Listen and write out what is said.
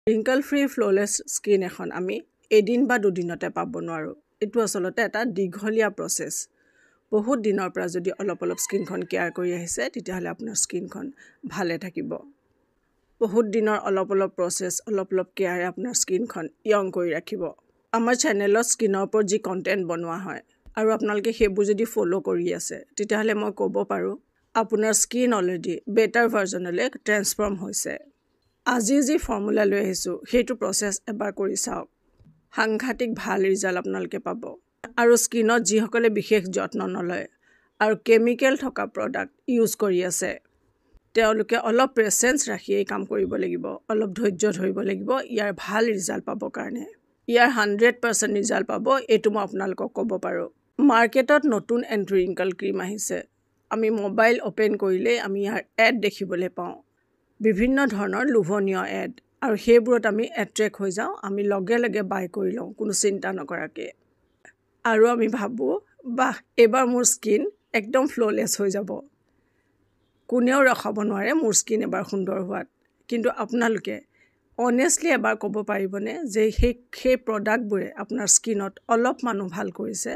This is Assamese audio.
ৰিংকল ফ্ৰী ফ্ললেছ স্কিন এখন আমি এদিন বা দুদিনতে পাব নোৱাৰোঁ। এইটো আচলতে এটা দীঘলীয়া প্ৰচেছ। বহুত দিনৰ পৰা যদি অলপ স্কিনখন কেয়াৰ কৰি আহিছে তেতিয়াহ'লে আপোনাৰ স্কিনখন ভালে থাকিব। বহুত দিনৰ অলপ প্ৰচেছ, অলপ কেয়াৰে আপোনাৰ স্কিনখন য়ং কৰি ৰাখিব। আমাৰ চেনেলত স্কিনৰ ওপৰত যি কণ্টেণ্ট বনোৱা হয় আৰু আপোনালোকে সেইবোৰ যদি ফ'ল' কৰি আছে তেতিয়াহ'লে মই ক'ব পাৰোঁ আপোনাৰ স্কিন অলৰেডি বেটাৰ ভাৰ্জনলৈ ট্ৰেন্সফৰ্ম হৈছে। আজি যি ফৰ্মুলা লৈ আহিছোঁ সেইটো প্ৰচেছ এবাৰ কৰি চাওক। সাংঘাতিক ভাল ৰিজাল্ট আপোনালোকে পাব। আৰু স্কিনত যিসকলে বিশেষ যত্ন নলয় আৰু কেমিকেল থকা প্ৰডাক্ট ইউজ কৰি আছে তেওঁলোকে অলপ পেচেঞ্চ ৰাখি এই কাম কৰিব লাগিব, অলপ ধৈৰ্য ধৰিব লাগিব ইয়াৰ ভাল ৰিজাল্ট পাবৰ কাৰণে। ইয়াৰ 100% ৰিজাল্ট পাব, এইটো মই আপোনালোকক ক'ব পাৰোঁ। মাৰ্কেটত নতুন এণ্টি ৰিংকল ক্ৰীম আহিছে। আমি মোবাইল অ'পেন কৰিলেই আমি ইয়াৰ এড দেখিবলৈ পাওঁ, বিভিন্ন ধৰণৰ লোভনীয় এড, আৰু সেইবোৰত আমি এট্ৰেক্ট হৈ যাওঁ, আমি লগে লগে বাই কৰি লওঁ কোনো চিন্তা নকৰাকৈ। আৰু আমি ভাবোঁ বাহ এইবাৰ মোৰ স্কিন একদম ফ্ললেছ হৈ যাব, কোনেও ৰখাব নোৱাৰে মোৰ স্কিন এবাৰ সুন্দৰ হোৱাত। কিন্তু আপোনালোকে অনেষ্টলি এবাৰ ক'ব পাৰিবনে যে সেই প্ৰডাক্টবোৰে আপোনাৰ স্কিনত অলপ মানুহ ভাল কৰিছে?